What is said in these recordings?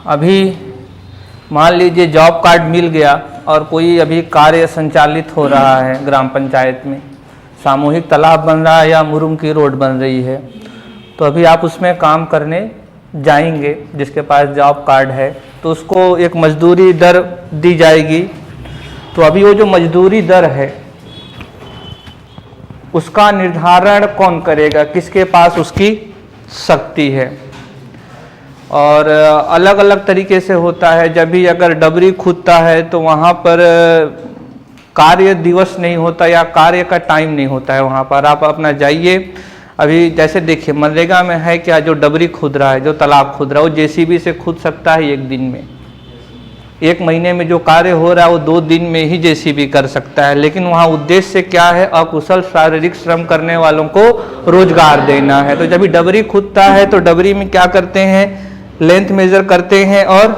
अभी मान लीजिए जॉब कार्ड मिल गया और कोई अभी कार्य संचालित हो रहा है ग्राम पंचायत में, सामूहिक तालाब बन रहा है या मुरुम की रोड बन रही है, तो अभी आप उसमें काम करने जाएंगे जिसके पास जॉब कार्ड है, तो उसको एक मजदूरी दर दी जाएगी। तो अभी वो जो मजदूरी दर है उसका निर्धारण कौन करेगा, किसके पास उसकी शक्ति है। और अलग अलग तरीके से होता है। जब भी अगर डबरी खुदता है तो वहाँ पर कार्य दिवस नहीं होता या कार्य का टाइम नहीं होता है, वहाँ पर आप अपना जाइए। अभी जैसे देखिए मनरेगा में है क्या, जो डबरी खुद रहा है, जो तालाब खुद रहा है, वो जेसीबी से खुद सकता है एक दिन में। एक महीने में जो कार्य हो रहा है वो 2 दिन में ही जेसीबी कर सकता है। लेकिन वहाँ उद्देश्य क्या है, अकुशल शारीरिक श्रम करने वालों को रोजगार देना है। तो जब भी डबरी खुदता है तो डबरी में क्या करते हैं, लेंथ मेजर करते हैं और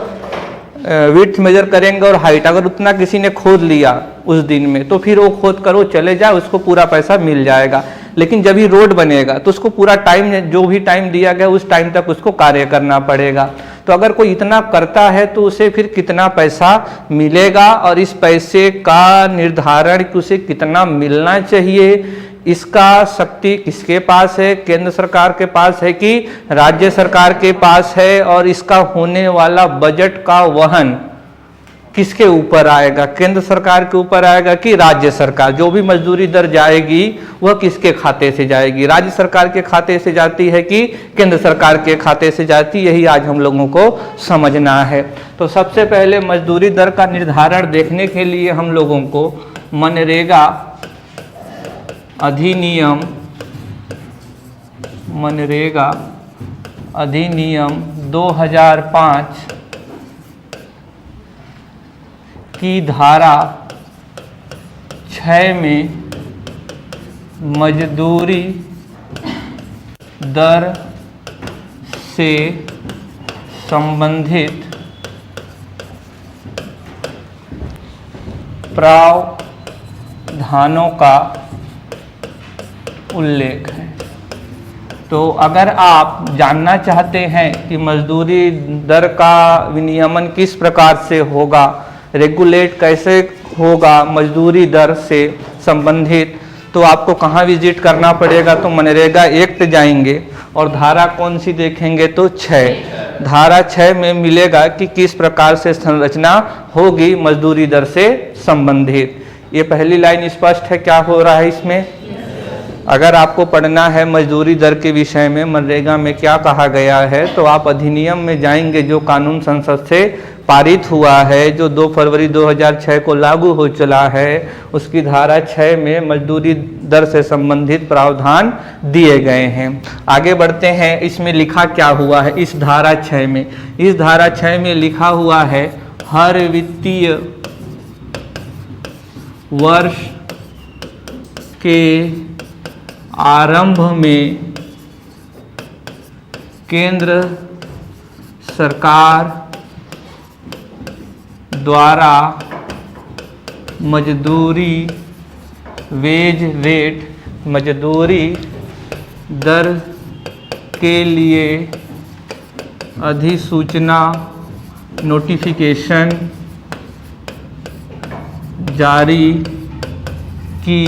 विड्थ मेजर करेंगे और हाइट। अगर उतना किसी ने खोद लिया उस दिन में तो फिर वो खोद कर वो चले जाए, उसको पूरा पैसा मिल जाएगा। लेकिन जब ही रोड बनेगा तो उसको पूरा टाइम, जो भी टाइम दिया गया उस टाइम तक उसको कार्य करना पड़ेगा। तो अगर कोई इतना करता है तो उसे फिर कितना पैसा मिलेगा और इस पैसे का निर्धारण कि उसे कितना मिलना चाहिए, इसका शक्ति किसके पास है, केंद्र सरकार के पास है कि राज्य सरकार के पास है। और इसका होने वाला बजट का वहन किसके ऊपर आएगा, केंद्र सरकार के ऊपर आएगा कि राज्य सरकार। जो भी मजदूरी दर जाएगी वह किसके खाते से जाएगी, राज्य सरकार के खाते से जाती है कि केंद्र सरकार के खाते से जाती, यही आज हम लोगों को समझना है। तो सबसे पहले मजदूरी दर का निर्धारण देखने के लिए हम लोगों को मनरेगा अधिनियम 2005 की धारा 6 में मजदूरी दर से संबंधित प्रावधानों का उल्लेख है। तो अगर आप जानना चाहते हैं कि मजदूरी दर का विनियमन किस प्रकार से होगा, रेगुलेट कैसे होगा मजदूरी दर से संबंधित, तो आपको कहाँ विजिट करना पड़ेगा, तो मनरेगा एक्ट जाएंगे और धारा कौन सी देखेंगे, तो 6। धारा 6 में मिलेगा कि किस प्रकार से संरचना होगी मजदूरी दर से संबंधित। ये पहली लाइन स्पष्ट है क्या हो रहा है इसमें। अगर आपको पढ़ना है मजदूरी दर के विषय में मनरेगा में क्या कहा गया है, तो आप अधिनियम में जाएंगे जो कानून संसद से पारित हुआ है, जो 2 फरवरी 2006 को लागू हो चला है, उसकी धारा 6 में मजदूरी दर से संबंधित प्रावधान दिए गए हैं। आगे बढ़ते हैं, इसमें लिखा क्या हुआ है इस धारा 6 में। इस धारा 6 में लिखा हुआ है, हर वित्तीय वर्ष के आरंभ में केंद्र सरकार द्वारा मजदूरी वेज रेट, मजदूरी दर के लिए अधिसूचना नोटिफिकेशन जारी की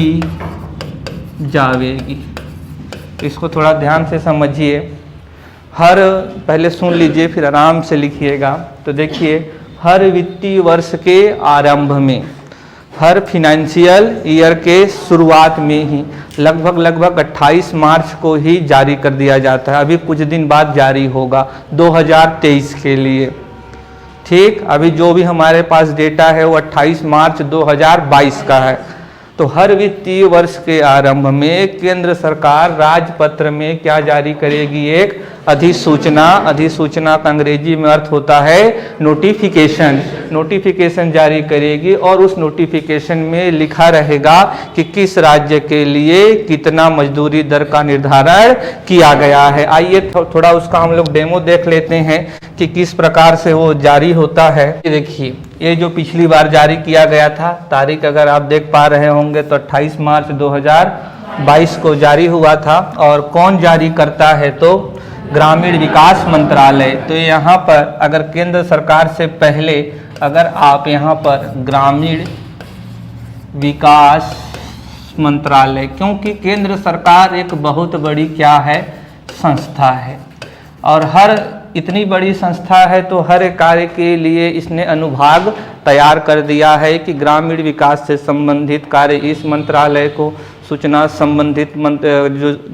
जाएगी। इसको थोड़ा ध्यान से समझिए। हर, पहले सुन लीजिए फिर आराम से लिखिएगा। तो देखिए, हर वित्तीय वर्ष के आरंभ में, हर फाइनेंशियल ईयर के शुरुआत में ही लगभग 28 मार्च को ही जारी कर दिया जाता है। अभी कुछ दिन बाद जारी होगा 2023 के लिए। ठीक, अभी जो भी हमारे पास डेटा है वो 28 मार्च 2022 का है। तो हर वित्तीय वर्ष के आरंभ में केंद्र सरकार राजपत्र में क्या जारी करेगी, एक अधिसूचना। अधिसूचना का अंग्रेजी में अर्थ होता है नोटिफिकेशन। नोटिफिकेशन जारी करेगी और उस नोटिफिकेशन में लिखा रहेगा कि किस राज्य के लिए कितना मजदूरी दर का निर्धारण किया गया है। आइए थोड़ा उसका हम लोग डेमो देख लेते हैं कि किस प्रकार से वो जारी होता है। देखिए, ये जो पिछली बार जारी किया गया था, तारीख अगर आप देख पा रहे होंगे तो 28 मार्च 2022 को जारी हुआ था। और कौन जारी करता है, तो ग्रामीण विकास मंत्रालय। तो यहाँ पर अगर केंद्र सरकार से पहले अगर आप यहाँ पर ग्रामीण विकास मंत्रालय, क्योंकि केंद्र सरकार एक बहुत बड़ी क्या है, संस्था है, और हर इतनी बड़ी संस्था है तो हर एक कार्य के लिए इसने अनुभाग तैयार कर दिया है कि ग्रामीण विकास से संबंधित कार्य इस मंत्रालय को, सूचना संबंधित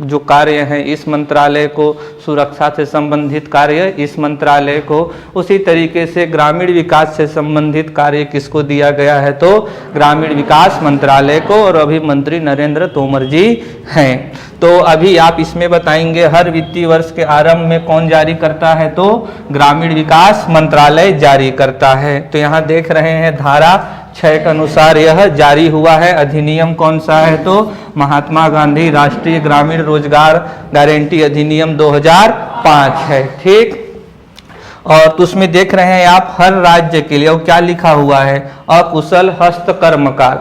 जो कार्य हैं इस मंत्रालय को, सुरक्षा से संबंधित कार्य इस मंत्रालय को, उसी तरीके से ग्रामीण विकास से संबंधित कार्य किसको दिया गया है, तो ग्रामीण विकास मंत्रालय को, और अभी मंत्री नरेंद्र तोमर जी हैं। तो अभी आप इसमें बताएंगे हर वित्तीय वर्ष के आरंभ में कौन जारी करता है, तो ग्रामीण विकास मंत्रालय जारी करता है। तो यहाँ देख रहे हैं धारा 6 के अनुसार यह जारी हुआ है। अधिनियम कौन सा है, तो महात्मा गांधी राष्ट्रीय ग्रामीण रोजगार गारंटी अधिनियम 2005 है। ठीक, और तो उसमें देख रहे हैं आप हर राज्य के लिए, और क्या लिखा हुआ है, अकुशल हस्तकर्मकार,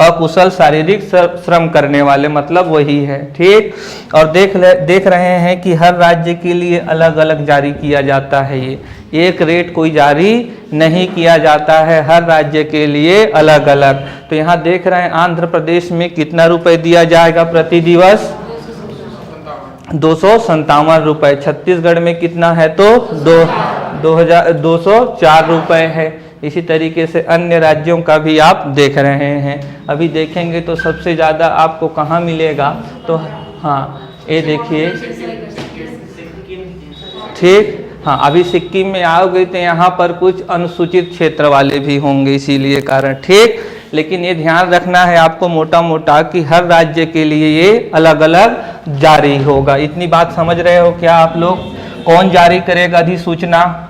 अकुशल शारीरिक श्रम करने वाले, मतलब वही है। ठीक, और देख रहे हैं कि हर राज्य के लिए अलग अलग जारी किया जाता है, ये एक रेट कोई जारी नहीं किया जाता है, हर राज्य के लिए अलग अलग। तो यहाँ देख रहे हैं आंध्र प्रदेश में कितना रुपए दिया जाएगा प्रति दिवस, 257 रुपए। छत्तीसगढ़ में कितना है, तो 204 रुपए है। इसी तरीके से अन्य राज्यों का भी आप देख रहे हैं। अभी देखेंगे तो सबसे ज़्यादा आपको कहाँ मिलेगा, तो हाँ ये देखिए, ठीक, हाँ अभी सिक्किम में आओगे तो यहाँ पर कुछ अनुसूचित क्षेत्र वाले भी होंगे, इसीलिए कारण। ठीक, लेकिन ये ध्यान रखना है आपको मोटा मोटा कि हर राज्य के लिए ये अलग अलग जारी होगा। इतनी बात समझ रहे हो क्या आप लोग? कौन जारी करेगा अधिसूचना,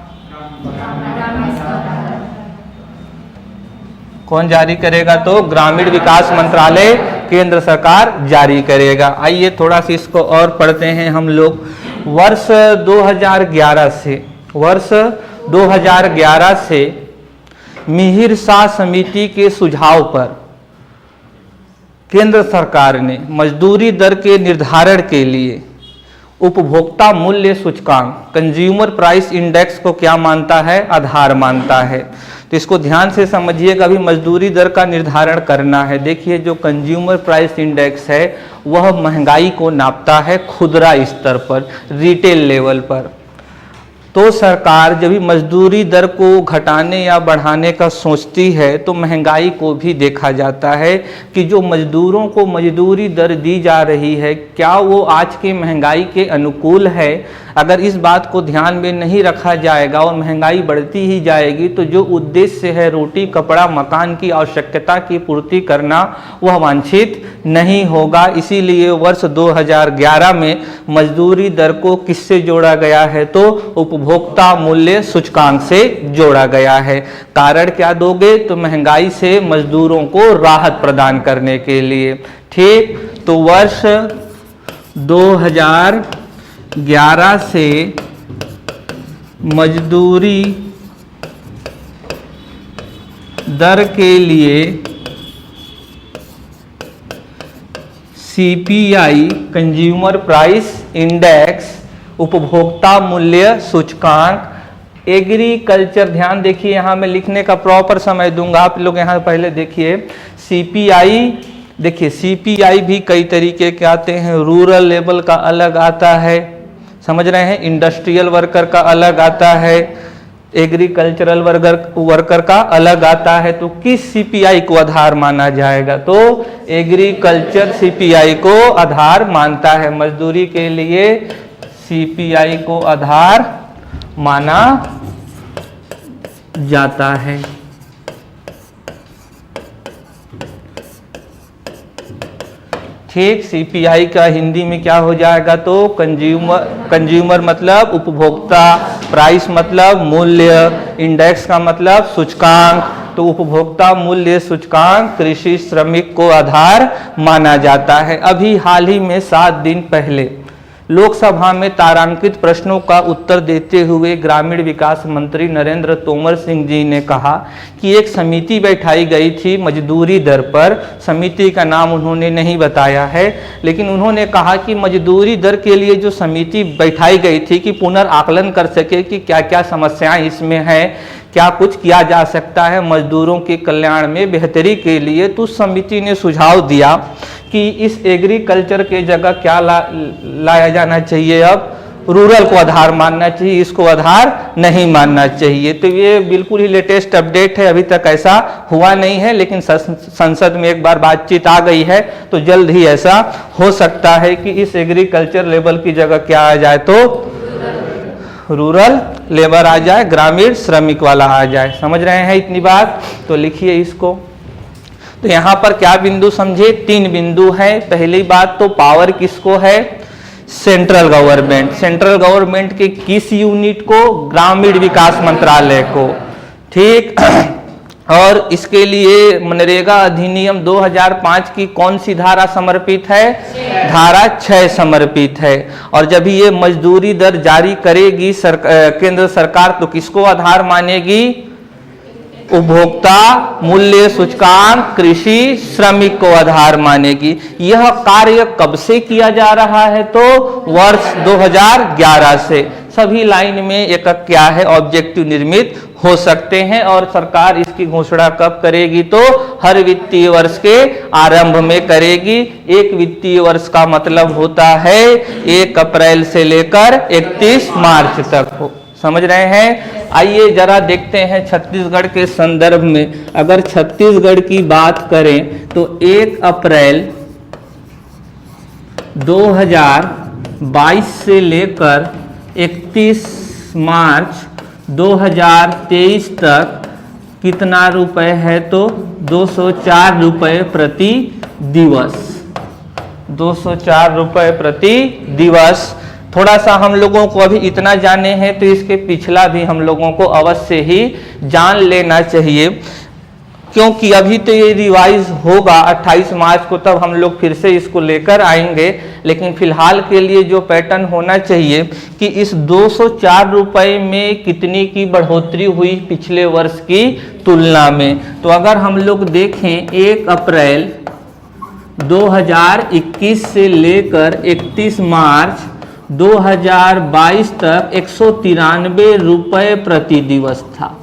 कौन जारी करेगा, तो ग्रामीण विकास मंत्रालय केंद्र सरकार जारी करेगा। आइए थोड़ा सा इसको और पढ़ते हैं हम लोग। वर्ष 2011 से मिहिर शाह समिति के सुझाव पर केंद्र सरकार ने मजदूरी दर के निर्धारण के लिए उपभोक्ता मूल्य सूचकांक, कंज्यूमर प्राइस इंडेक्स को क्या मानता है, आधार मानता है। तो इसको ध्यान से समझिएगा। अभी मजदूरी दर का निर्धारण करना है। देखिए जो कंज्यूमर प्राइस इंडेक्स है वह महंगाई को नापता है खुदरा स्तर पर, रिटेल लेवल पर। तो सरकार जब भी मजदूरी दर को घटाने या बढ़ाने का सोचती है तो महंगाई को भी देखा जाता है कि जो मजदूरों को मजदूरी दर दी जा रही है क्या वो आज के महंगाई के अनुकूल है। अगर इस बात को ध्यान में नहीं रखा जाएगा और महंगाई बढ़ती ही जाएगी तो जो उद्देश्य है रोटी कपड़ा मकान की आवश्यकता की पूर्ति करना वह वांछित नहीं होगा। इसीलिए वर्ष 2011 में मजदूरी दर को किससे जोड़ा गया है, तो उपभोक्ता मूल्य सूचकांक से जोड़ा गया है। कारण क्या दोगे, तो महंगाई से मजदूरों को राहत प्रदान करने के लिए। ठीक, तो वर्ष 2011 से मजदूरी दर के लिए सीपीआई कंज्यूमर प्राइस इंडेक्स उपभोक्ता मूल्य सूचकांक एग्रीकल्चर, ध्यान देखिए यहाँ मैं लिखने का प्रॉपर समय दूंगा, आप लोग यहाँ पहले देखिए सीपीआई। देखिए सीपीआई भी कई तरीके के आते हैं, रूरल लेवल का अलग आता है, समझ रहे हैं, इंडस्ट्रियल वर्कर का अलग आता है, एग्रीकल्चरल वर्कर का अलग आता है। तो किस सीपीआई को आधार माना जाएगा, तो एग्रीकल्चर सीपीआई को आधार मानता है। मजदूरी के लिए सीपीआई को आधार माना जाता है। ठीक, सीपीआई का हिंदी में क्या हो जाएगा, तो कंज्यूमर मतलब उपभोक्ता, प्राइस मतलब मूल्य, इंडेक्स का मतलब सूचकांक। तो उपभोक्ता मूल्य सूचकांक कृषि श्रमिक को आधार माना जाता है। अभी हाल ही में 7 दिन पहले लोकसभा में तारांकित प्रश्नों का उत्तर देते हुए ग्रामीण विकास मंत्री नरेंद्र तोमर सिंह जी ने कहा कि एक समिति बैठाई गई थी मजदूरी दर पर। समिति का नाम उन्होंने नहीं बताया है, लेकिन उन्होंने कहा कि मजदूरी दर के लिए जो समिति बैठाई गई थी कि पुनर्आकलन कर सके कि क्या क्या समस्याएं इसमें हैं, क्या कुछ किया जा सकता है मजदूरों के कल्याण में बेहतरी के लिए। तो उस समिति ने सुझाव दिया कि इस एग्रीकल्चर के जगह क्या लाया जाना चाहिए, अब रूरल को आधार मानना चाहिए, इसको आधार नहीं मानना चाहिए। तो ये बिल्कुल ही लेटेस्ट अपडेट है, अभी तक ऐसा हुआ नहीं है, लेकिन संसद में एक बार बातचीत आ गई है तो जल्द ही ऐसा हो सकता है कि इस एग्रीकल्चर लेवल की जगह क्या आ जाए, तो रूरल लेबर आ जाए, ग्रामीण श्रमिक वाला आ जाए। समझ रहे हैं इतनी बात? तो लिखिए इसको। तो यहाँ पर क्या बिंदु समझे? 3 बिंदु है। पहली बात तो पावर किसको है? Central government. सेंट्रल गवर्नमेंट के किस यूनिट को? ग्रामीण विकास मंत्रालय को। ठीक। और इसके लिए मनरेगा अधिनियम 2005 की कौन सी धारा समर्पित है? धारा 6 समर्पित है। और जब ये मजदूरी दर जारी करेगी केंद्र सरकार, तो किसको आधार मानेगी? उपभोक्ता मूल्य सूचकांक कृषि श्रमिक को आधार मानेगी। यह कार्य कब से किया जा रहा है? तो वर्ष 2011 से। सभी लाइन में एक क्या है? ऑब्जेक्टिव निर्मित हो सकते हैं। और सरकार इसकी घोषणा कब करेगी? तो हर वित्तीय वर्ष के आरंभ में करेगी। एक वित्तीय वर्ष का मतलब होता है 1 अप्रैल से लेकर 31 मार्च तक हो। समझ रहे हैं? आइए जरा देखते हैं छत्तीसगढ़ के संदर्भ में। अगर छत्तीसगढ़ की बात करें तो 1 अप्रैल 2022 से लेकर 31 मार्च 2023 तक कितना रुपए है? तो 204 रुपए प्रति दिवस। 204 रुपए प्रति दिवस। थोड़ा सा हम लोगों को अभी इतना जाने हैं तो इसके पिछला भी हम लोगों को अवश्य ही जान लेना चाहिए, क्योंकि अभी तो ये रिवाइज होगा 28 मार्च को, तब हम लोग फिर से इसको लेकर आएंगे। लेकिन फिलहाल के लिए जो पैटर्न होना चाहिए कि इस 204 रुपए में कितनी की बढ़ोतरी हुई पिछले वर्ष की तुलना में। तो अगर हम लोग देखें 1 अप्रैल 2021 से लेकर 31 मार्च 2022 तक 193 रुपए प्रति दिवस था।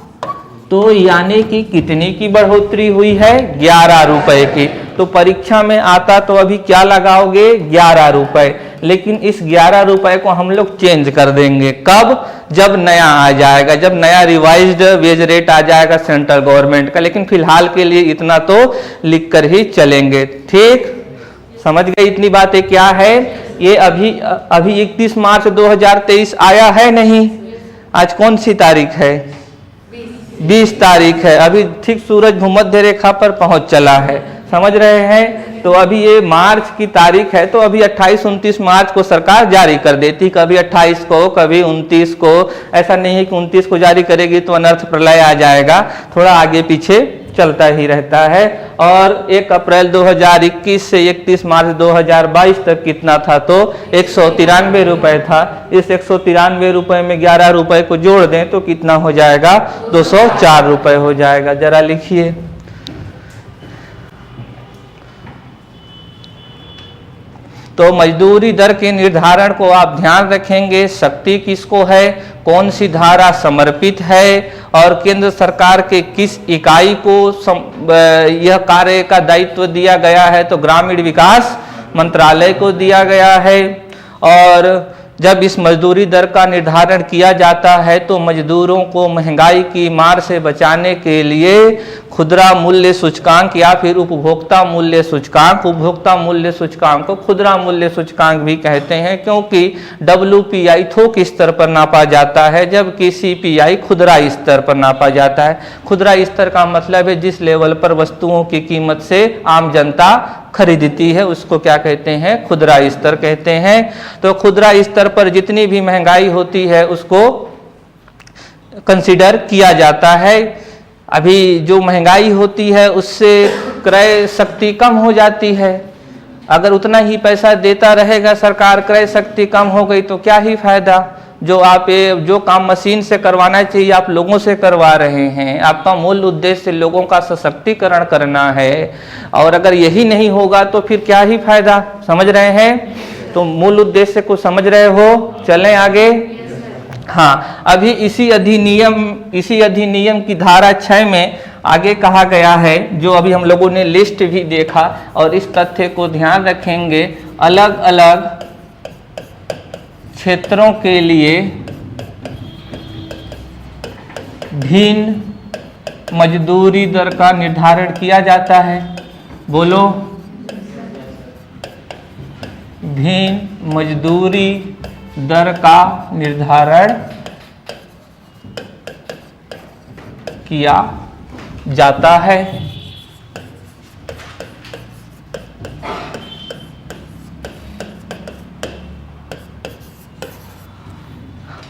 तो यानी कि कितनी की बढ़ोतरी हुई है? 11 रुपए की। तो परीक्षा में आता तो अभी क्या लगाओगे? 11 रुपए। लेकिन इस 11 रुपए को हम लोग चेंज कर देंगे। कब? जब नया आ जाएगा, जब नया रिवाइज्ड वेज रेट आ जाएगा सेंट्रल गवर्नमेंट का। लेकिन फिलहाल के लिए इतना तो लिख कर ही चलेंगे। ठीक, समझ गए इतनी बातें क्या है? ये अभी 31 मार्च 2023 आया है नहीं? आज कौन सी तारीख है? 20 तारीख है। अभी ठीक सूरज भूमध्य रेखा पर पहुंच चला है। समझ रहे हैं? तो अभी ये मार्च की तारीख है, तो अभी 28-29 मार्च को सरकार जारी कर देती, कभी 28 को, कभी 29 को। ऐसा नहीं है कि 29 को जारी करेगी तो अनर्थ प्रलय आ जाएगा, थोड़ा आगे पीछे चलता ही रहता है। और 1 अप्रैल 2021 से 31 मार्च 2022 तक कितना था? तो 193 रुपए था। इस 193 रुपए में 11 रुपए को जोड़ दें तो कितना हो जाएगा? 204 रुपए हो जाएगा। जरा लिखिए। तो मजदूरी दर के निर्धारण को आप ध्यान रखेंगे। शक्ति किसको है? कौन सी धारा समर्पित है? और केंद्र सरकार के किस इकाई को यह कार्य का दायित्व दिया गया है? तो ग्रामीण विकास मंत्रालय को दिया गया है। और जब इस मजदूरी दर का निर्धारण किया जाता है तो मजदूरों को महंगाई की मार से बचाने के लिए खुदरा मूल्य सूचकांक या फिर उपभोक्ता मूल्य सूचकांक, उपभोक्ता मूल्य सूचकांक को खुदरा मूल्य सूचकांक भी कहते हैं, क्योंकि WPI थोक स्तर पर नापा जाता है, जबकि CPI खुदरा स्तर पर नापा जाता है। खुदरा स्तर का मतलब है जिस लेवल पर वस्तुओं की कीमत से आम जनता खरीदती है, उसको क्या कहते हैं? खुदरा स्तर कहते हैं। तो खुदरा स्तर पर जितनी भी महंगाई होती है उसको कंसीडर किया जाता है। अभी जो महंगाई होती है उससे क्रय शक्ति कम हो जाती है, अगर उतना ही पैसा देता रहेगा सरकार, क्रय शक्ति कम हो गई तो क्या ही फायदा। जो काम मशीन से करवाना चाहिए आप लोगों से करवा रहे हैं। आपका मूल उद्देश्य लोगों का सशक्तिकरण करना है, और अगर यही नहीं होगा तो फिर क्या ही फायदा। समझ रहे हैं? तो मूल उद्देश्य को समझ रहे हो? चलें आगे। हाँ, अभी इसी अधिनियम की धारा 6 में आगे कहा गया है, जो अभी हम लोगों ने लिस्ट भी देखा, और इस तथ्य को ध्यान रखेंगे, अलग अलग क्षेत्रों के लिए भिन्न मजदूरी दर का निर्धारण किया जाता है। बोलो, भिन्न मजदूरी दर का निर्धारण किया जाता है।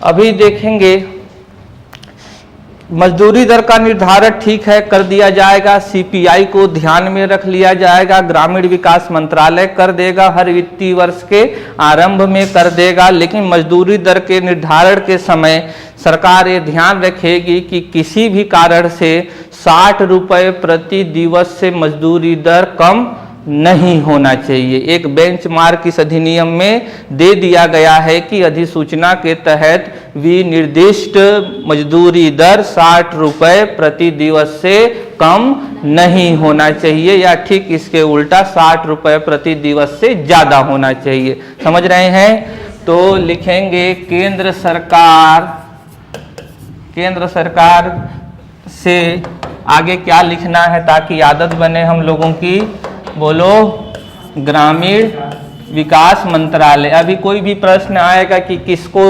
अभी देखेंगे मजदूरी दर का निर्धारण ठीक है कर दिया जाएगा, सीपीआई को ध्यान में रख लिया जाएगा, ग्रामीण विकास मंत्रालय कर देगा, हर वित्तीय वर्ष के आरंभ में कर देगा। लेकिन मजदूरी दर के निर्धारण के समय सरकार ये ध्यान रखेगी कि किसी भी कारण से 60 रुपये प्रति दिवस से मजदूरी दर कम नहीं होना चाहिए। एक बेंचमार्क इस अधिनियम में दे दिया गया है कि अधिसूचना के तहत विनिर्दिष्ट मजदूरी दर 60 रुपये प्रति दिवस से कम नहीं होना चाहिए, या ठीक इसके उल्टा 60 रुपये प्रति दिवस से ज़्यादा होना चाहिए। समझ रहे हैं? तो लिखेंगे केंद्र सरकार से आगे क्या लिखना है ताकि आदत बने हम लोगों की। बोलो, ग्रामीण विकास मंत्रालय। अभी कोई भी प्रश्न आएगा कि किसको,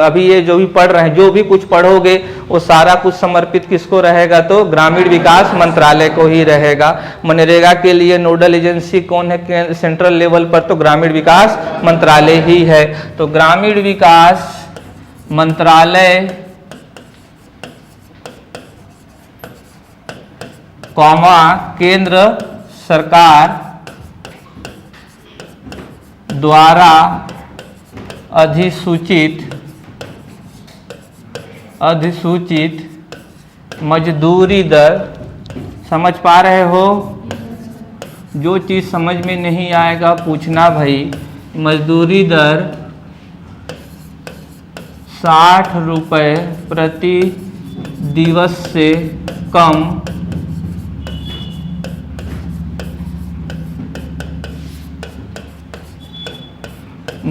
अभी ये जो भी पढ़ रहे हैं, जो भी कुछ पढ़ोगे वो सारा कुछ समर्पित किसको रहेगा? तो ग्रामीण विकास मंत्रालय को ही रहेगा। मनरेगा के लिए नोडल एजेंसी कौन है सेंट्रल लेवल पर? तो ग्रामीण विकास मंत्रालय ही है। तो ग्रामीण विकास मंत्रालय केंद्र सरकार द्वारा अधिसूचित मजदूरी दर। समझ पा रहे हो? जो चीज़ समझ में नहीं आएगा पूछना भाई। मजदूरी दर 60 रुपये प्रति दिवस से कम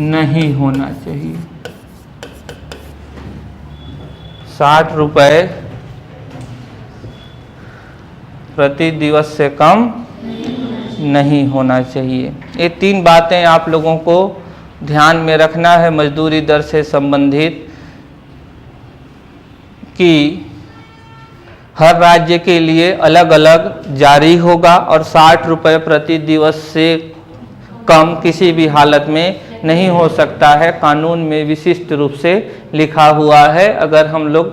नहीं होना चाहिए। 60 रुपये प्रति दिवस से कम नहीं होना चाहिए। ये 3 बातें आप लोगों को ध्यान में रखना है मजदूरी दर से संबंधित, कि हर राज्य के लिए अलग अलग जारी होगा और 60 रुपये प्रति दिवस से कम किसी भी हालत में नहीं हो सकता है। कानून में विशिष्ट रूप से लिखा हुआ है। अगर हम लोग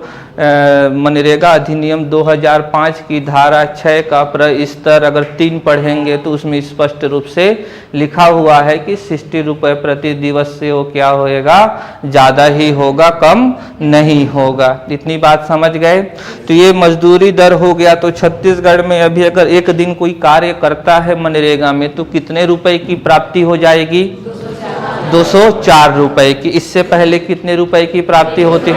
मनरेगा अधिनियम 2005 की धारा 6 का प्रस्तर अगर 3 पढ़ेंगे तो उसमें स्पष्ट रूप से लिखा हुआ है कि 60 रुपये प्रति दिवस से वो क्या होएगा? ज़्यादा ही होगा, कम नहीं होगा। इतनी बात समझ गए? तो ये मजदूरी दर हो गया। तो छत्तीसगढ़ में अभी अगर एक दिन कोई कार्य करता है मनरेगा में तो कितने रुपए की प्राप्ति हो जाएगी? 204 रुपए की। इससे पहले कितने रुपए की प्राप्ति होती?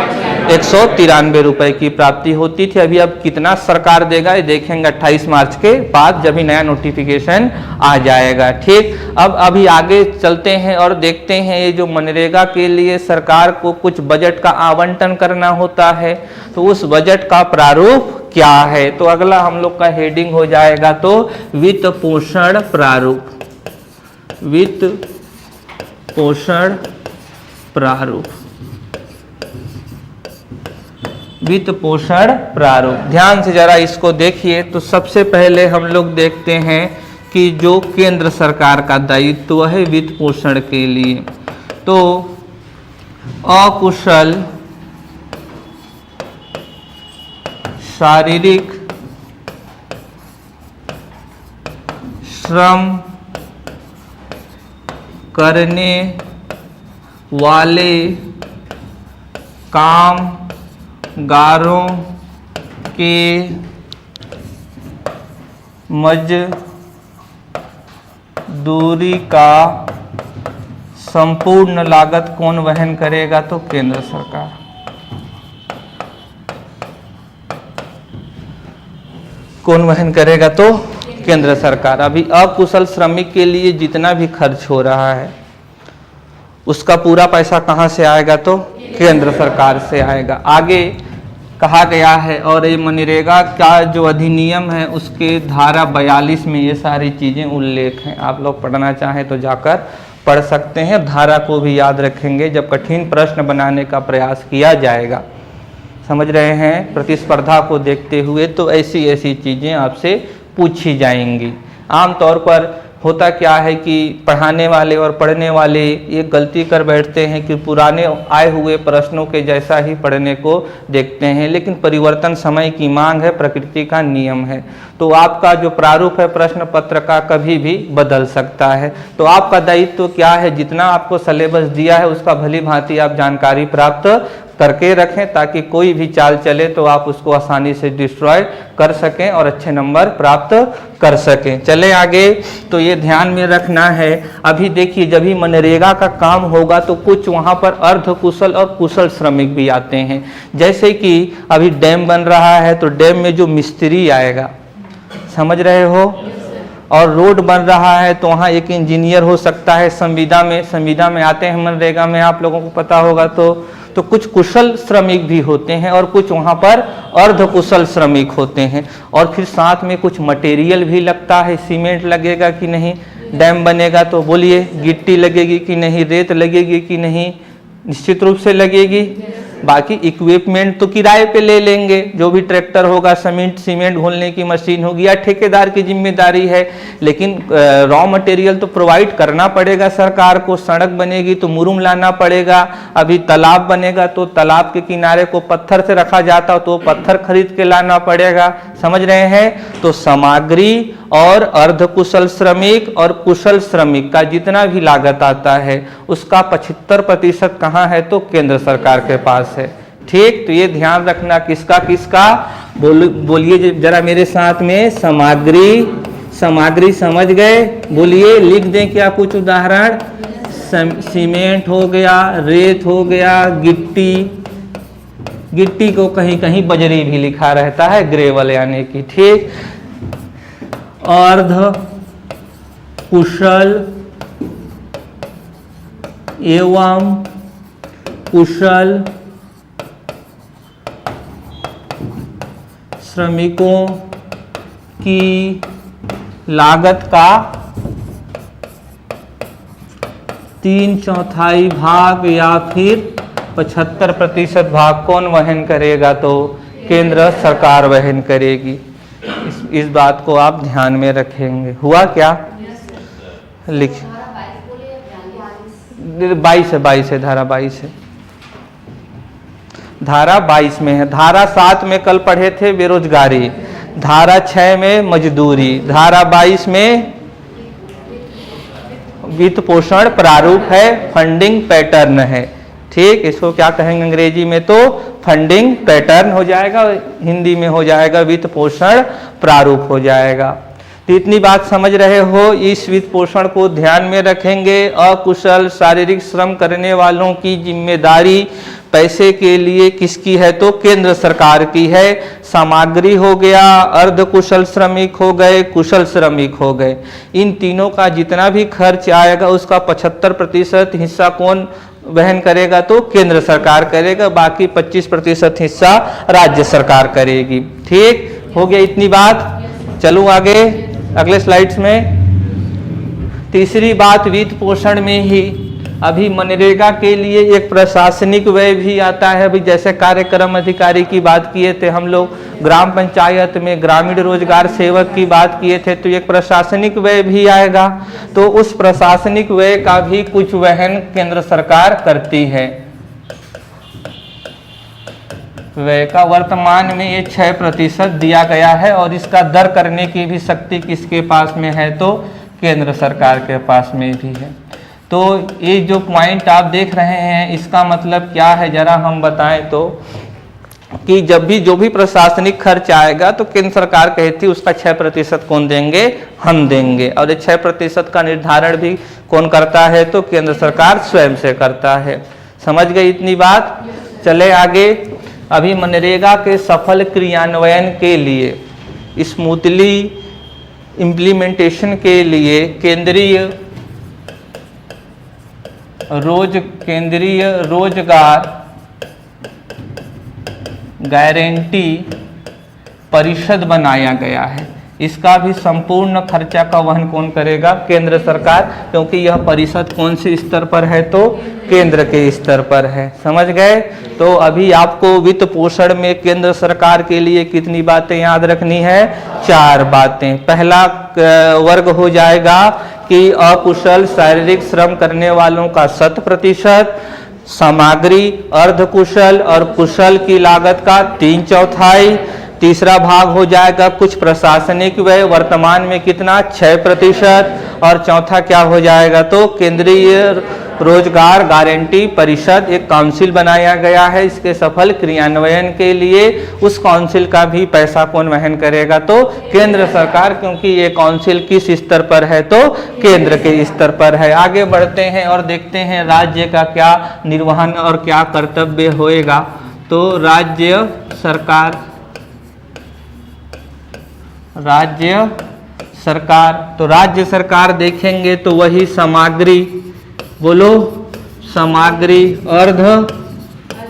193 रुपए की प्राप्ति होती थी। अभी अब कितना सरकार देगा ये देखेंगे 28 मार्च के बाद, जब भी नया नोटिफिकेशन आ जाएगा। ठीक, अब अभी आगे चलते हैं और देखते हैं ये जो मनरेगा के लिए सरकार को कुछ बजट का आवंटन करना होता है, तो उस बजट का प्रारूप क्या है। तो अगला हम लोग का हेडिंग हो जाएगा तो वित्त पोषण प्रारूप। वित्त पोषण प्रारूप। वित्त पोषण प्रारूप, ध्यान से जरा इसको देखिए। तो सबसे पहले हम लोग देखते हैं कि जो केंद्र सरकार का दायित्व है वित्त पोषण के लिए, तो अकुशल शारीरिक श्रम करने वाले कामगारों के मजदूरी का संपूर्ण लागत कौन वहन करेगा? तो केंद्र सरकार। कौन वहन करेगा? तो केंद्र सरकार। अभी अकुशल श्रमिक के लिए जितना भी खर्च हो रहा है उसका पूरा पैसा कहाँ से आएगा? तो केंद्र सरकार से आएगा। आगे कहा गया है, और ये मनरेगा का जो अधिनियम है उसके धारा 42 में ये सारी चीज़ें उल्लेख हैं। आप लोग पढ़ना चाहें तो जाकर पढ़ सकते हैं। धारा को भी याद रखेंगे जब कठिन प्रश्न बनाने का प्रयास किया जाएगा। समझ रहे हैं? प्रतिस्पर्धा को देखते हुए तो ऐसी ऐसी चीज़ें आपसे पूछी जाएंगी। आमतौर पर होता क्या है कि पढ़ाने वाले और पढ़ने वाले ये गलती कर बैठते हैं कि पुराने आए हुए प्रश्नों के जैसा ही पढ़ने को देखते हैं, लेकिन परिवर्तन समय की मांग है, प्रकृति का नियम है। तो आपका जो प्रारूप है प्रश्न पत्र का कभी भी बदल सकता है। तो आपका दायित्व क्या है? जितना आपको सिलेबस दिया है उसका भली भांति आप जानकारी प्राप्त करके रखें ताकि कोई भी चाल चले तो आप उसको आसानी से डिस्ट्रॉय कर सकें और अच्छे नंबर प्राप्त कर सकें। चले आगे। तो ये ध्यान में रखना है। अभी देखिए, जब भी मनरेगा का काम होगा तो कुछ वहाँ पर अर्ध कुशल और कुशल श्रमिक भी आते हैं। जैसे कि अभी डैम बन रहा है तो डैम में जो मिस्त्री आएगा, समझ रहे हो, और रोड बन रहा है तो वहाँ एक इंजीनियर हो सकता है। संविदा में आते हैं मनरेगा में, आप लोगों को पता होगा। तो कुछ कुशल श्रमिक भी होते हैं और कुछ वहाँ पर अर्ध कुशल श्रमिक होते हैं। और फिर साथ में कुछ मटेरियल भी लगता है। सीमेंट लगेगा कि नहीं? डैम बनेगा तो बोलिए, गिट्टी लगेगी कि नहीं? रेत लगेगी कि नहीं? निश्चित रूप से लगेगी। बाकी इक्विपमेंट तो किराए पे ले लेंगे, जो भी ट्रैक्टर होगा, सीमेंट घोलने की मशीन होगी, या ठेकेदार की जिम्मेदारी है। लेकिन रॉ मटेरियल तो प्रोवाइड करना पड़ेगा सरकार को। सड़क बनेगी तो मुरुम लाना पड़ेगा। अभी तालाब बनेगा तो तालाब के किनारे को पत्थर से रखा जाता तो पत्थर खरीद के लाना पड़ेगा। समझ रहे हैं? तो सामग्री और अर्धकुशल श्रमिक और कुशल श्रमिक का जितना भी लागत आता है उसका 75% कहाँ है? तो केंद्र सरकार के पास है। ठीक, तो ये ध्यान रखना। किसका बोलिए जरा मेरे साथ में। सामग्री समझ गए? बोलिए, लिख दें क्या कुछ उदाहरण? सीमेंट हो गया, रेत हो गया, गिट्टी को कहीं कहीं बजरी भी लिखा रहता है, ग्रेवल यानी कि। ठीक, अर्ध कुशल एवं कुशल श्रमिकों की लागत का 3/4 भाग या फिर 75% भाग कौन वहन करेगा? तो केंद्र सरकार वहन करेगी। इस बात को आप ध्यान में रखेंगे। हुआ क्या? लिख 22 है, धारा 22 है। धारा 22 में है। धारा 7 में कल पढ़े थे बेरोजगारी, धारा 6 में मजदूरी, धारा 22 में वित्त पोषण प्रारूप है, फंडिंग पैटर्न है। ठीक, इसको क्या कहेंगे अंग्रेजी में? तो फंडिंग पैटर्न हो जाएगा, हिंदी में हो जाएगा वित्त पोषण प्रारूप हो जाएगा। तो इतनी बात समझ रहे हो? इस वित्त पोषण को ध्यान में रखेंगे। अकुशल शारीरिक श्रम करने वालों की जिम्मेदारी पैसे के लिए किसकी है? तो केंद्र सरकार की है। सामग्री हो गया, अर्ध कुशल श्रमिक हो गए, कुशल श्रमिक हो गए। इन तीनों का जितना भी खर्च आएगा उसका 75% हिस्सा कौन वहन करेगा? तो केंद्र सरकार करेगा। बाकी 25% हिस्सा राज्य सरकार करेगी। ठीक, हो गया इतनी बात। चलो आगे अगले स्लाइड्स में। तीसरी बात वित्त पोषण में ही अभी मनरेगा के लिए एक प्रशासनिक व्यय भी आता है। अभी जैसे कार्यक्रम अधिकारी की बात किए थे हम लोग, ग्राम पंचायत में ग्रामीण रोजगार सेवक की बात किए थे, तो एक प्रशासनिक व्यय भी आएगा। तो उस प्रशासनिक व्यय का भी कुछ वहन केंद्र सरकार करती है। व्यय का वर्तमान में ये 6% दिया गया है और इसका दर करने की भी शक्ति किसके पास में है? तो केंद्र सरकार के पास में भी है। तो ये जो पॉइंट आप देख रहे हैं इसका मतलब क्या है जरा हम बताएं तो, कि जब भी जो भी प्रशासनिक खर्च आएगा तो केंद्र सरकार कहती है उसका 6% कौन देंगे, हम देंगे। और ये 6% का निर्धारण भी कौन करता है, तो केंद्र सरकार स्वयं से करता है। समझ गए इतनी बात। चले आगे। अभी मनरेगा के सफल क्रियान्वयन के लिए, स्मूथली इम्प्लीमेंटेशन के लिए केंद्रीय रोजगार गारंटी परिषद बनाया गया है। इसका भी संपूर्ण खर्चा का वहन कौन करेगा, केंद्र सरकार, क्योंकि यह परिषद कौन से स्तर पर है, तो केंद्र के स्तर पर है। समझ गए। तो अभी आपको वित्त पोषण में केंद्र सरकार के लिए कितनी बातें याद रखनी है, 4 बातें। पहला वर्ग हो जाएगा कि अकुशल शारीरिक श्रम करने वालों का 100%, सामग्री अर्धकुशल और कुशल की लागत का 3/4। तीसरा भाग हो जाएगा कुछ प्रशासनिक व्यय, वर्तमान में कितना, 6%। और चौथा क्या हो जाएगा, तो केंद्रीय रोजगार गारंटी परिषद, एक काउंसिल बनाया गया है इसके सफल क्रियान्वयन के लिए। उस काउंसिल का भी पैसा कौन वहन करेगा, तो केंद्र सरकार, क्योंकि ये काउंसिल किस स्तर पर है, तो केंद्र के स्तर पर है। आगे बढ़ते हैं और देखते हैं राज्य का क्या निर्वहन और क्या कर्तव्य होएगा। तो राज्य सरकार देखेंगे तो वही सामग्री, बोलो, सामग्री अर्ध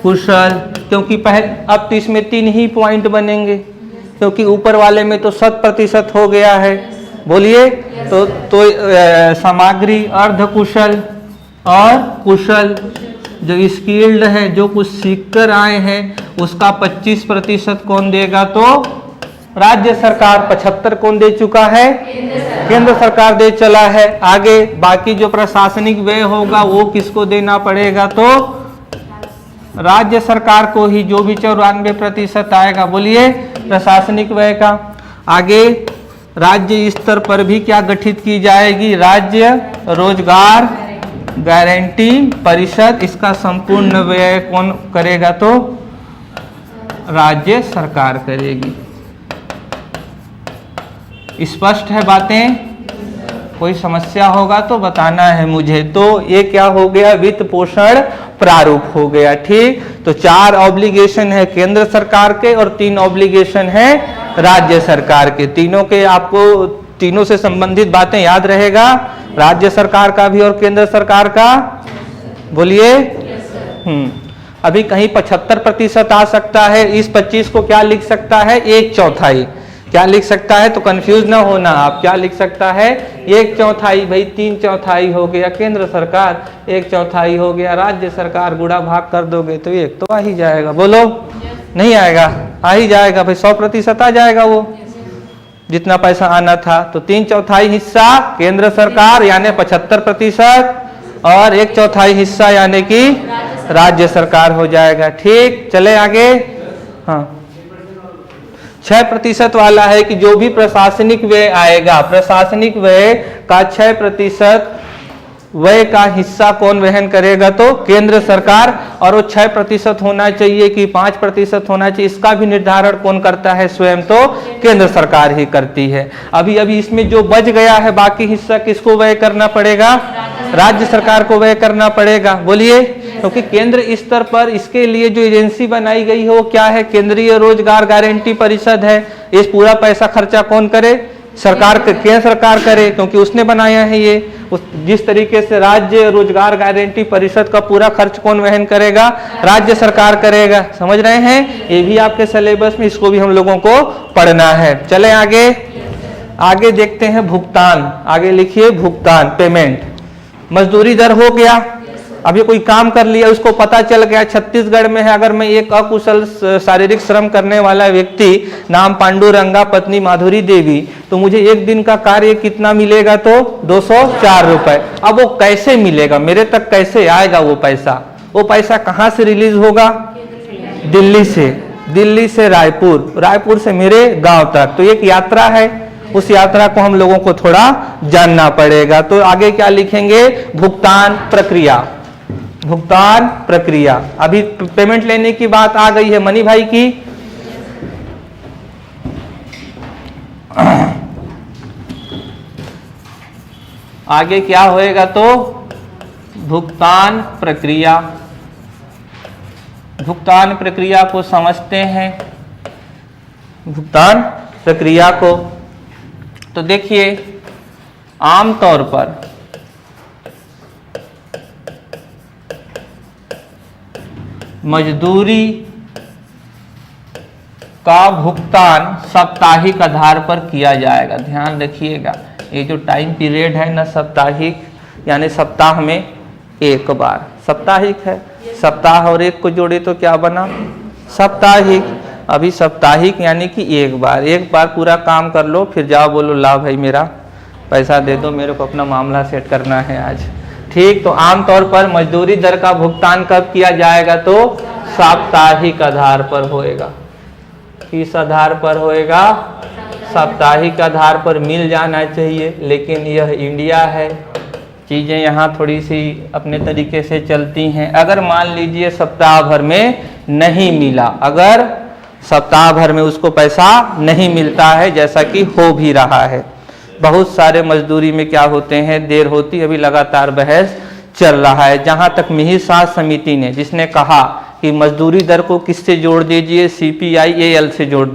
कुशल, क्योंकि अब तो इसमें 3 ही पॉइंट बनेंगे, क्योंकि ऊपर वाले में तो 100% हो गया है। बोलिए। तो सामग्री अर्ध कुशल और कुशल, जो स्किल्ड है, जो कुछ सीख कर आए हैं, उसका 25% कौन देगा, तो राज्य सरकार। 75 कौन दे चुका है, केंद्र सरकार दे चला है। आगे बाकी जो प्रशासनिक व्यय होगा वो किसको देना पड़ेगा, तो राज्य सरकार को ही, जो भी 94% आएगा। बोलिए, प्रशासनिक व्यय का। आगे राज्य स्तर पर भी क्या गठित की जाएगी, राज्य रोजगार गारंटी परिषद। इसका संपूर्ण व्यय कौन करेगा, तो राज्य सरकार करेगी। स्पष्ट है बातें, कोई समस्या होगा तो बताना है मुझे। तो ये क्या हो गया, वित्त पोषण प्रारूप हो गया। ठीक। तो 4 ऑब्लिगेशन है केंद्र सरकार के और 3 ऑब्लिगेशन है राज्य सरकार के। तीनों के आपको तीनों से संबंधित बातें याद रहेगा, राज्य सरकार का भी और केंद्र सरकार का। बोलिए। अभी कहीं 75% आ सकता है, इस 25 को क्या लिख सकता है, 1/4। क्या लिख सकता है, तो कंफ्यूज ना होना आप, क्या लिख सकता है, 1/4। भाई 3/4 हो गया केंद्र सरकार, 1/4 हो गया राज्य सरकार। गुणा भाग कर दोगे तो 1 तो आ ही जाएगा। बोलो। नहीं आएगा, आ ही जाएगा भाई, 100% आ जाएगा वो जितना पैसा आना था। तो 3/4 हिस्सा केंद्र सरकार यानी 75%, और 1/4 हिस्सा यानी कि राज्य सरकार हो जाएगा। ठीक। चले आगे। हाँ, 6% वाला है कि जो भी प्रशासनिक व्यय आएगा, प्रशासनिक व्यय का 6% व्यय का हिस्सा कौन वहन करेगा, तो केंद्र सरकार। और वो 6% होना चाहिए कि 5% होना चाहिए, इसका भी निर्धारण कौन करता है, स्वयं, तो केंद्र सरकार ही करती है। अभी इसमें जो बच गया है बाकी हिस्सा किसको व्यय करना पड़ेगा, राज्य सरकार को व्यय करना पड़ेगा। बोलिए। क्योंकि केंद्र स्तर पर इसके लिए जो एजेंसी बनाई गई है वो क्या है, केंद्रीय रोजगार गारंटी परिषद है। इस पूरा पैसा खर्चा कौन करे, सरकार, केंद्र सरकार करे, क्योंकि उसने बनाया है ये। जिस तरीके से राज्य रोजगार गारंटी परिषद का पूरा खर्च कौन वहन करेगा, राज्य सरकार करेगा। समझ रहे हैं, ये भी आपके सिलेबस में, इसको भी हम लोगों को पढ़ना है। चले आगे। आगे देखते हैं भुगतान। आगे लिखिए भुगतान, पेमेंट। मजदूरी दर हो गया। अब ये कोई काम कर लिया, उसको पता चल गया छत्तीसगढ़ में है, अगर मैं एक अकुशल शारीरिक श्रम करने वाला व्यक्ति, नाम पांडुरंगा, पत्नी माधुरी देवी, तो मुझे एक दिन का कार्य कितना मिलेगा, तो 204 रुपए। अब वो कैसे मिलेगा, मेरे तक कैसे आएगा वो पैसा, वो पैसा कहाँ से रिलीज होगा, दिल्ली से रायपुर, रायपुर से मेरे गांव तक। तो एक यात्रा है, उस यात्रा को हम लोगों को थोड़ा जानना पड़ेगा। तो आगे क्या लिखेंगे? भुगतान प्रक्रिया। भुगतान प्रक्रिया। अभी पेमेंट लेने की बात आ गई है मनी भाई की। आगे क्या होएगा? तो भुगतान प्रक्रिया। भुगतान प्रक्रिया को समझते हैं। भुगतान प्रक्रिया को तो देखिए, आमतौर पर मजदूरी का भुगतान साप्ताहिक आधार पर किया जाएगा। ध्यान रखिएगा, ये जो टाइम पीरियड है ना, साप्ताहिक यानी सप्ताह में एक बार। साप्ताहिक है, सप्ताह और एक को जोड़े तो क्या बना? साप्ताहिक। अभी साप्ताहिक यानी कि एक बार पूरा काम कर लो, फिर जाओ बोलो ला भाई मेरा पैसा दे दो, मेरे को अपना मामला सेट करना है आज। ठीक, तो आमतौर पर मजदूरी दर का भुगतान कब किया जाएगा? तो साप्ताहिक आधार पर होएगा। किस आधार पर होएगा? साप्ताहिक आधार पर मिल जाना चाहिए, लेकिन यह इंडिया है, चीज़ें यहाँ थोड़ी सी अपने तरीके से चलती हैं। अगर मान लीजिए सप्ताह भर में नहीं मिला, अगर सप्ताह भर में उसको पैसा नहीं मिलता है, जैसा कि हो भी रहा है, बहुत सारे मजदूरी में क्या होते हैं, देर होती, अभी लगातार बहस चल रहा है। जहाँ तक मिहिर साह समिति ने, जिसने कहा कि मजदूरी दर को किससे जोड़ दीजिए? CPI-AL से जोड़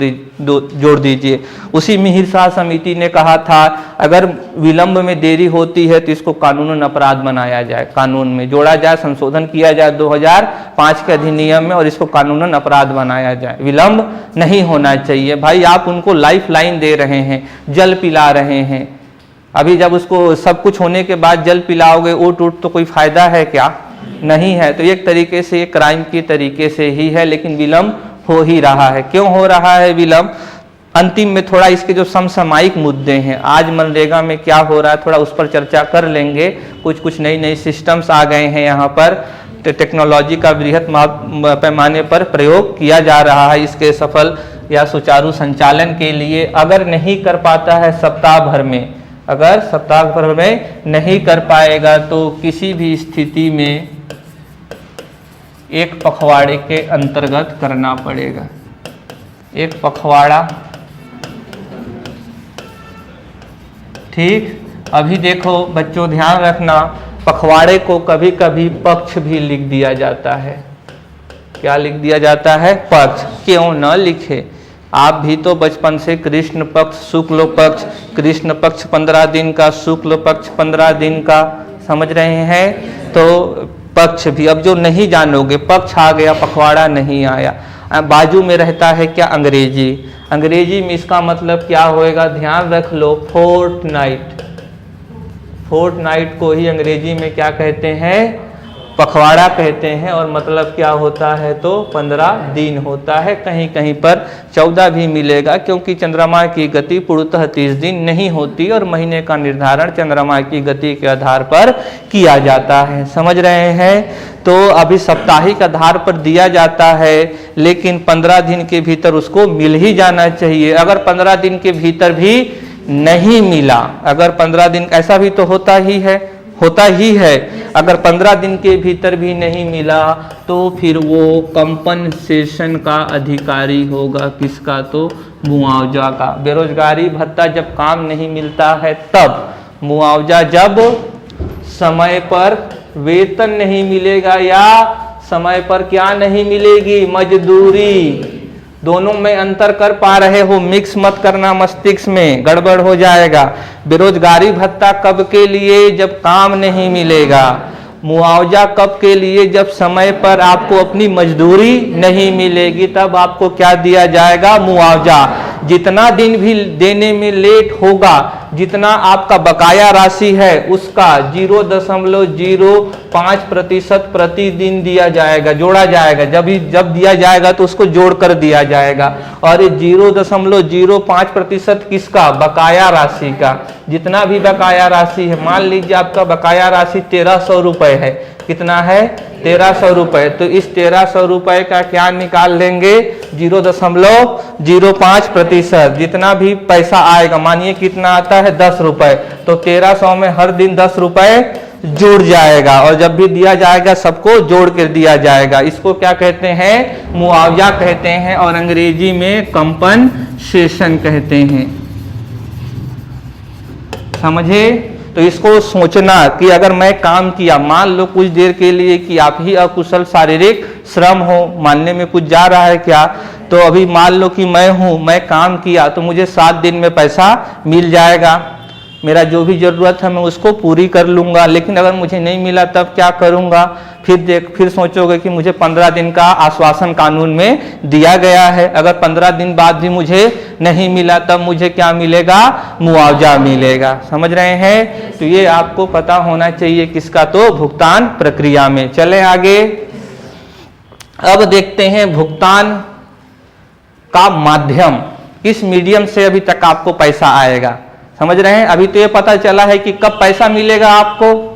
दीजिए। उसी मिहिर शाह समिति ने कहा था अगर विलंब में देरी होती है तो इसको कानूनन अपराध बनाया जाए, कानून में जोड़ा जाए, संशोधन किया जाए 2005 के अधिनियम में और इसको कानूनन अपराध बनाया जाए। विलंब नहीं होना चाहिए। भाई आप उनको लाइफ लाइन दे रहे हैं, जल पिला रहे हैं, अभी जब उसको सब कुछ होने के बाद जल पिलाओगे ओट उठ तो कोई फायदा है क्या? नहीं है। तो एक तरीके से ये क्राइम की तरीके से ही है, लेकिन विलंब हो ही रहा है। क्यों हो रहा है विलंब? अंतिम में थोड़ा इसके जो समसामयिक मुद्दे हैं, आज मनरेगा में क्या हो रहा है, थोड़ा उस पर चर्चा कर लेंगे। कुछ नई सिस्टम्स आ गए हैं यहाँ पर, तो टेक्नोलॉजी का बृहत पैमाने पर प्रयोग किया जा रहा है इसके सफल या सुचारू संचालन के लिए। अगर नहीं कर पाता है सप्ताह भर में, अगर सप्ताह भर में नहीं कर पाएगा तो किसी भी स्थिति में एक पखवाड़े के अंतर्गत करना पड़ेगा। एक पखवाड़ा, ठीक। अभी देखो बच्चों ध्यान रखना, पखवाड़े को कभी कभी पक्ष भी लिख दिया जाता है। क्या लिख दिया जाता है? पक्ष। क्यों न लिखे? आप भी तो बचपन से कृष्ण पक्ष, शुक्ल पक्ष, कृष्ण पक्ष 15 दिन का, शुक्ल पक्ष 15 दिन का, समझ रहे हैं? तो पक्ष भी, अब जो नहीं जानोगे, पक्ष आ गया, पखवाड़ा नहीं आया। बाजू में रहता है क्या? अंग्रेजी। अंग्रेजी में इसका मतलब क्या होएगा? ध्यान रख लो, फोर्टनाइट। फोर्टनाइट को ही अंग्रेजी में क्या कहते हैं? पखवाड़ा कहते हैं। और मतलब क्या होता है? तो 15 दिन होता है। कहीं कहीं पर 14 भी मिलेगा, क्योंकि चंद्रमा की गति पूर्णतः 30 दिन नहीं होती और महीने का निर्धारण चंद्रमा की गति के आधार पर किया जाता है। समझ रहे हैं? तो अभी साप्ताहिक आधार पर दिया जाता है, लेकिन 15 दिन के भीतर उसको मिल ही जाना चाहिए। अगर 15 दिन के भीतर भी नहीं मिला, अगर 15 दिन, ऐसा भी तो होता ही है, अगर 15 दिन के भीतर भी नहीं मिला तो फिर वो कंपनसेशन का अधिकारी होगा। किसका? तो मुआवजा का। बेरोजगारी भत्ता जब काम नहीं मिलता है तब, मुआवजा जब समय पर वेतन नहीं मिलेगा या समय पर क्या नहीं मिलेगी? मजदूरी। दोनों में अंतर कर पा रहे हो? मिक्स मत करना, मस्तिष्क में गड़बड़ हो जाएगा। बेरोजगारी भत्ता कब के लिए? जब काम नहीं मिलेगा। मुआवजा कब के लिए? जब समय पर आपको अपनी मजदूरी नहीं मिलेगी, तब आपको क्या दिया जाएगा? मुआवजा। जितना दिन भी देने में लेट होगा, जितना आपका बकाया राशि है उसका 0.05% प्रतिदिन दिया जाएगा, जोड़ा जाएगा। जब दिया जाएगा तो उसको जोड़कर दिया जाएगा। और ये 0.05% किसका? बकाया राशि का। जितना भी बकाया राशि है, मान लीजिए आपका बकाया राशि 1300 रुपए है। कितना है? 1300 रुपए। तो इस 1300 रुपए का क्या निकाल लेंगे? 0.05% प्रतिशत जितना भी पैसा आएगा, मानिए कितना आता है 10 रुपए, तो 1300 में हर दिन 10 रुपए जुड़ जाएगा और जब भी दिया जाएगा सबको जोड़ कर दिया जाएगा। इसको क्या कहते हैं? मुआवजा कहते हैं और अंग्रेजी में कंपनसेशन कहते हैं। समझे? तो इसको सोचना कि अगर मैं काम किया, मान लो कुछ देर के लिए कि आप ही अकुशल शारीरिक श्रम हो, मानने में कुछ जा रहा है क्या? तो अभी मान लो कि मैं हूं, मैं काम किया तो मुझे 7 दिन में पैसा मिल जाएगा, मेरा जो भी जरूरत है मैं उसको पूरी कर लूंगा। लेकिन अगर मुझे नहीं मिला तब क्या करूंगा? फिर सोचोगे कि मुझे 15 दिन का आश्वासन कानून में दिया गया है, अगर 15 दिन बाद भी मुझे नहीं मिला तब मुझे क्या मिलेगा? मुआवजा मिलेगा। समझ रहे हैं? तो ये आपको पता होना चाहिए किसका? तो भुगतान प्रक्रिया में। चले आगे, अब देखते हैं भुगतान का माध्यम, किस मीडियम से अभी तक आपको पैसा आएगा। समझ रहे हैं? अभी तो ये पता चला है कि कब पैसा मिलेगा आपको,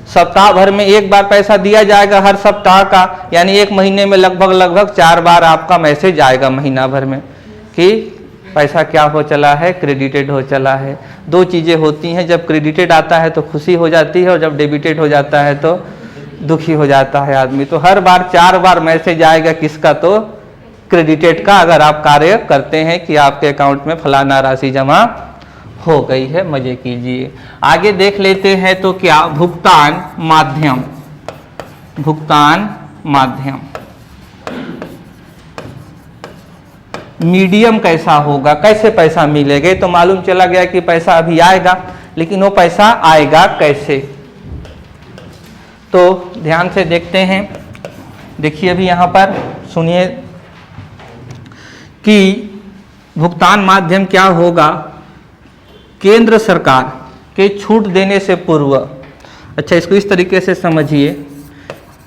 सप्ताह भर में एक बार पैसा दिया जाएगा हर सप्ताह का, यानी एक महीने में लगभग 4 बार आपका मैसेज आएगा महीना भर में कि पैसा क्या हो चला है? क्रेडिटेड हो चला है। 2 चीजें होती हैं, जब क्रेडिटेड आता है तो खुशी हो जाती है और जब डेबिटेड हो जाता है तो दुखी हो जाता है आदमी। तो हर बार 4 बार मैसेज आएगा किसका? तो क्रेडिटेड का, अगर आप कार्य करते हैं कि आपके अकाउंट में फलाना राशि जमा हो गई है। मजे कीजिए। आगे देख लेते हैं तो क्या भुगतान माध्यम, भुगतान माध्यम मीडियम कैसा होगा, कैसे पैसा मिलेगा? तो मालूम चला गया कि पैसा अभी आएगा, लेकिन वो पैसा आएगा कैसे? तो ध्यान से देखते हैं। देखिए अभी यहां पर सुनिए कि भुगतान माध्यम क्या होगा। केंद्र सरकार के छूट देने से पूर्व, अच्छा इसको इस तरीके से समझिए,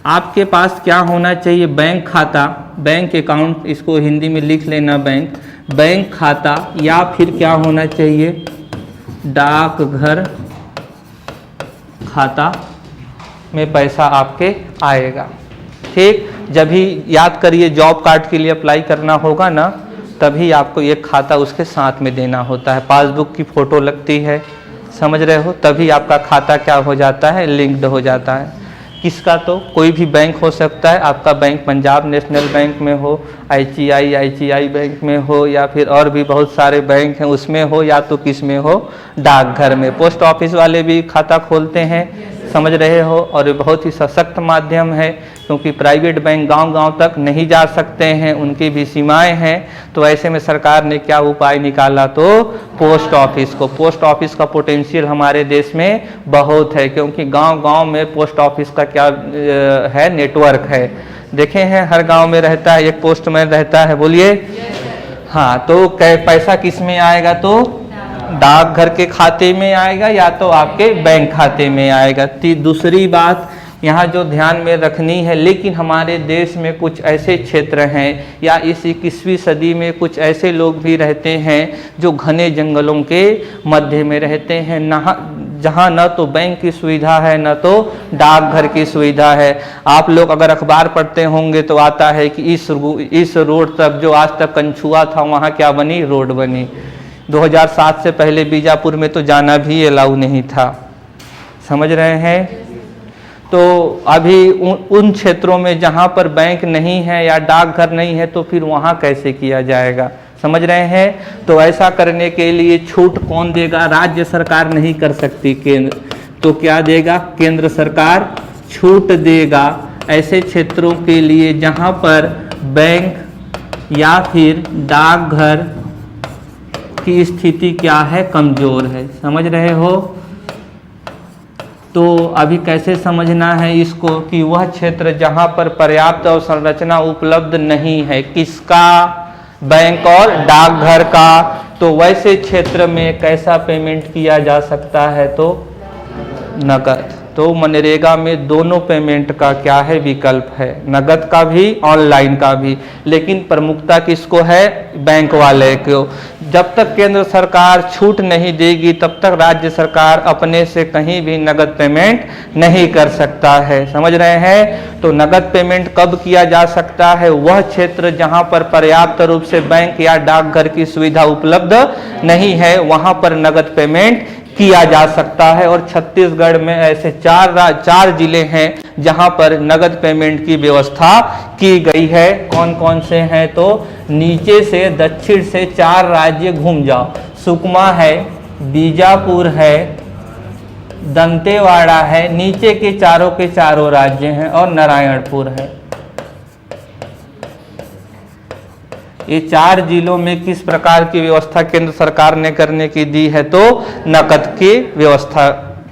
आपके पास क्या होना चाहिए? बैंक खाता, बैंक अकाउंट, इसको हिंदी में लिख लेना बैंक खाता, या फिर क्या होना चाहिए? डाकघर खाता में पैसा आपके आएगा। ठीक, जब भी याद करिए जॉब कार्ड के लिए अप्लाई करना होगा ना, तभी आपको एक खाता उसके साथ में देना होता है, पासबुक की फोटो लगती है, समझ रहे हो? तभी आपका खाता क्या हो जाता है? लिंक्ड हो जाता है। किसका? तो कोई भी बैंक हो सकता है, आपका बैंक पंजाब नेशनल बैंक में हो, ICICI बैंक में हो, या फिर और भी बहुत सारे बैंक हैं उसमें हो, या तो किस में हो? डाकघर में। पोस्ट ऑफिस वाले भी खाता खोलते हैं, समझ रहे हो? और ये बहुत ही सशक्त माध्यम है, क्योंकि प्राइवेट बैंक गांव-गांव तक नहीं जा सकते हैं, उनकी भी सीमाएं हैं। तो ऐसे में सरकार ने क्या उपाय निकाला? तो पोस्ट ऑफिस को। पोस्ट ऑफिस का पोटेंशियल हमारे देश में बहुत है, क्योंकि गांव-गांव में पोस्ट ऑफिस का क्या है? नेटवर्क है। देखे हैं हर गांव में रहता है एक पोस्टमैन रहता है, बोलिए। हाँ, तो पैसा किस में आएगा? तो डाकघर के खाते में आएगा, या तो आपके बैंक खाते में आएगा। दूसरी बात यहाँ जो ध्यान में रखनी है, लेकिन हमारे देश में कुछ ऐसे क्षेत्र हैं या इस 21वीं सदी में कुछ ऐसे लोग भी रहते हैं जो घने जंगलों के मध्य में रहते हैं, जहाँ न तो बैंक की सुविधा है न तो डाकघर की सुविधा है। आप लोग अगर अखबार पढ़ते होंगे तो आता है कि इस रोड तक जो आज तक कंछुआ था वहाँ क्या बनी? रोड बनी। 2007 से पहले बीजापुर में तो जाना भी अलाउ नहीं था, समझ रहे हैं? तो अभी उन क्षेत्रों में जहाँ पर बैंक नहीं है या डाकघर नहीं है, तो फिर वहाँ कैसे किया जाएगा? समझ रहे हैं? तो ऐसा करने के लिए छूट कौन देगा? राज्य सरकार नहीं कर सकती, केंद्र। तो क्या देगा? केंद्र सरकार छूट देगा ऐसे क्षेत्रों के लिए जहाँ पर बैंक या फिर डाकघर की स्थिति क्या है? कमजोर है। समझ रहे हो? तो अभी कैसे समझना है इसको कि वह क्षेत्र जहां पर पर्याप्त अवसंरचना उपलब्ध नहीं है, किसका? बैंक और डाकघर का। तो वैसे क्षेत्र में कैसा पेमेंट किया जा सकता है? तो नकद। तो मनरेगा में दोनों पेमेंट का क्या है विकल्प है, नगद का भी ऑनलाइन का भी, लेकिन प्रमुखता किसको है, बैंक वाले को। जब तक केंद्र सरकार छूट नहीं देगी तब तक राज्य सरकार अपने से कहीं भी नगद पेमेंट नहीं कर सकता है, समझ रहे हैं। तो नगद पेमेंट कब किया जा सकता है, वह क्षेत्र जहां पर पर्याप्त रूप से बैंक या डाकघर की सुविधा उपलब्ध नहीं है वहां पर नगद पेमेंट किया जा सकता है। और छत्तीसगढ़ में ऐसे चार जिले हैं जहां पर नगद पेमेंट की व्यवस्था की गई है। कौन कौन से हैं, तो नीचे से दक्षिण से 4 राज्य घूम जाओ, सुकमा है, बीजापुर है, दंतेवाड़ा है, नीचे के चारों राज्य हैं, और नारायणपुर है। ये 4 जिलों में किस प्रकार की व्यवस्था केंद्र सरकार ने करने की दी है, तो नकद की व्यवस्था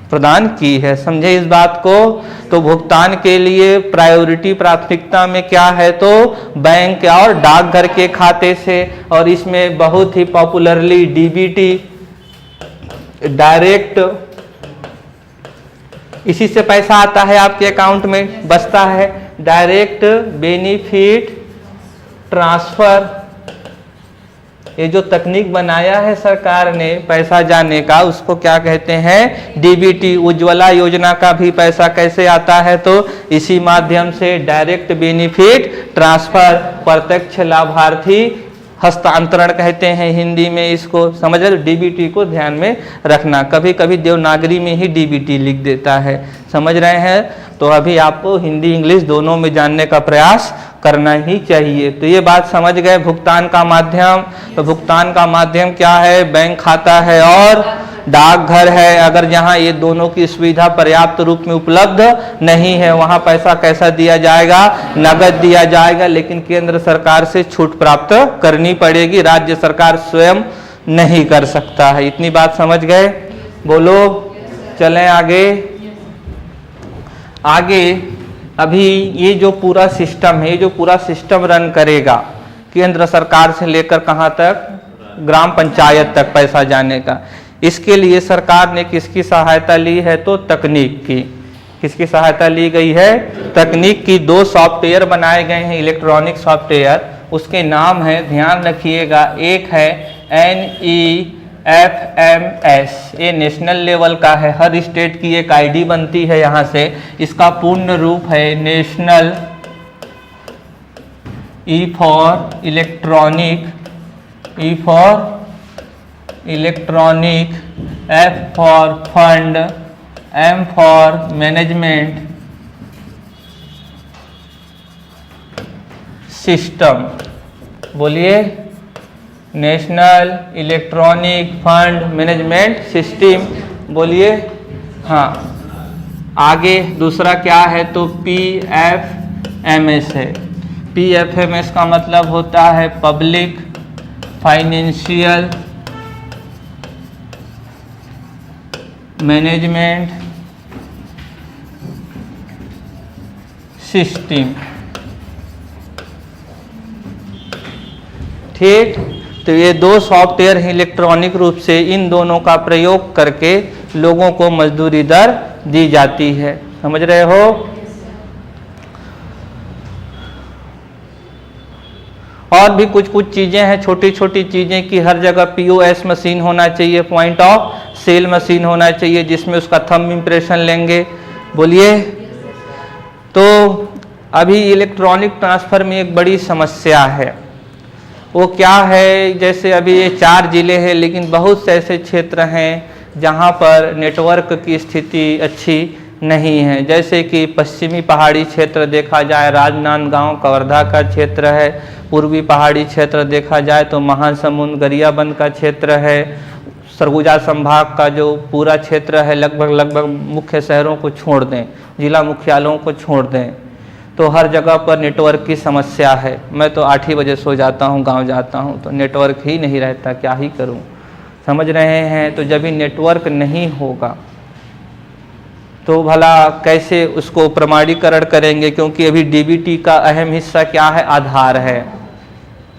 प्रदान की है। समझे इस बात को। तो भुगतान के लिए प्रायोरिटी प्राथमिकता में क्या है, तो बैंक और डाकघर के खाते से, और इसमें बहुत ही पॉपुलरली डीबीटी, डायरेक्ट, इसी से पैसा आता है आपके अकाउंट में, बचता है। डायरेक्ट बेनिफिट ट्रांसफर, ये जो तकनीक बनाया है सरकार ने पैसा जाने का, उसको क्या कहते हैं, डीबीटी। उज्ज्वला योजना का भी पैसा कैसे आता है, तो इसी माध्यम से डायरेक्ट बेनिफिट ट्रांसफर, प्रत्यक्ष लाभार्थी हस्तांतरण कहते हैं हिंदी में इसको, समझ रहे। डीबीटी को ध्यान में रखना, कभी कभी देवनागरी में ही डीबीटी लिख देता है, समझ रहे हैं। तो अभी आपको हिंदी इंग्लिश दोनों में जानने का प्रयास करना ही चाहिए। तो ये बात समझ गए। भुगतान का माध्यम, तो भुगतान का माध्यम क्या है, बैंक खाता है और डाकघर है। अगर जहां ये दोनों की सुविधा पर्याप्त रूप में उपलब्ध नहीं है वहां पैसा कैसा दिया जाएगा, नगद दिया जाएगा, लेकिन केंद्र सरकार से छूट प्राप्त करनी पड़ेगी, राज्य सरकार स्वयं नहीं कर सकता है। इतनी बात समझ गए, बोलो। चलें आगे। अभी ये जो पूरा सिस्टम है, ये जो पूरा सिस्टम रन करेगा केंद्र सरकार से लेकर कहां तक, ग्राम पंचायत तक पैसा जाने का, इसके लिए सरकार ने किसकी सहायता ली है, तो तकनीक की। किसकी सहायता ली गई है, तकनीक की। 2 सॉफ्टवेयर बनाए गए हैं, इलेक्ट्रॉनिक सॉफ्टवेयर, उसके नाम है, ध्यान रखिएगा, एक है NEFMS, ये नेशनल लेवल का है, हर स्टेट की एक आईडी बनती है यहाँ से। इसका पूर्ण रूप है national E for electronic, F for fund, M for management system. बोलिए, national electronic fund management system, बोलिए। हाँ, आगे दूसरा क्या है, तो PFMS है। PFMS का मतलब होता है पब्लिक फाइनेंशियल मैनेजमेंट सिस्टम, ठीक। तो ये 2 सॉफ्टवेयर हैं इलेक्ट्रॉनिक रूप से, इन दोनों का प्रयोग करके लोगों को मजदूरी दर दी जाती है, समझ रहे हो। और भी कुछ चीजें हैं, छोटी छोटी चीजें कि हर जगह POS मशीन होना चाहिए, पॉइंट ऑफ सेल मशीन होना चाहिए, जिसमें उसका थंब इम्प्रेशन लेंगे, बोलिए। तो अभी इलेक्ट्रॉनिक ट्रांसफर में एक बड़ी समस्या है, वो क्या है, जैसे अभी ये 4 जिले हैं, लेकिन बहुत से ऐसे क्षेत्र हैं जहाँ पर नेटवर्क की स्थिति अच्छी नहीं है। जैसे कि पश्चिमी पहाड़ी क्षेत्र देखा जाए, राजनांदगांव कवर्धा का क्षेत्र है, पूर्वी पहाड़ी क्षेत्र देखा जाए तो महासमुंद गरियाबंद का क्षेत्र है, सरगुजा संभाग का जो पूरा क्षेत्र है लगभग मुख्य शहरों को छोड़ दें, जिला मुख्यालयों को छोड़ दें, तो हर जगह पर नेटवर्क की समस्या है। मैं तो 8 ही बजे सो जाता हूँ, गांव जाता हूँ तो नेटवर्क ही नहीं रहता, क्या ही करूँ, समझ रहे हैं। तो जब भी नेटवर्क नहीं होगा तो भला कैसे उसको प्रमाणीकरण करेंगे, क्योंकि अभी डीबीटी का अहम हिस्सा क्या है, आधार है।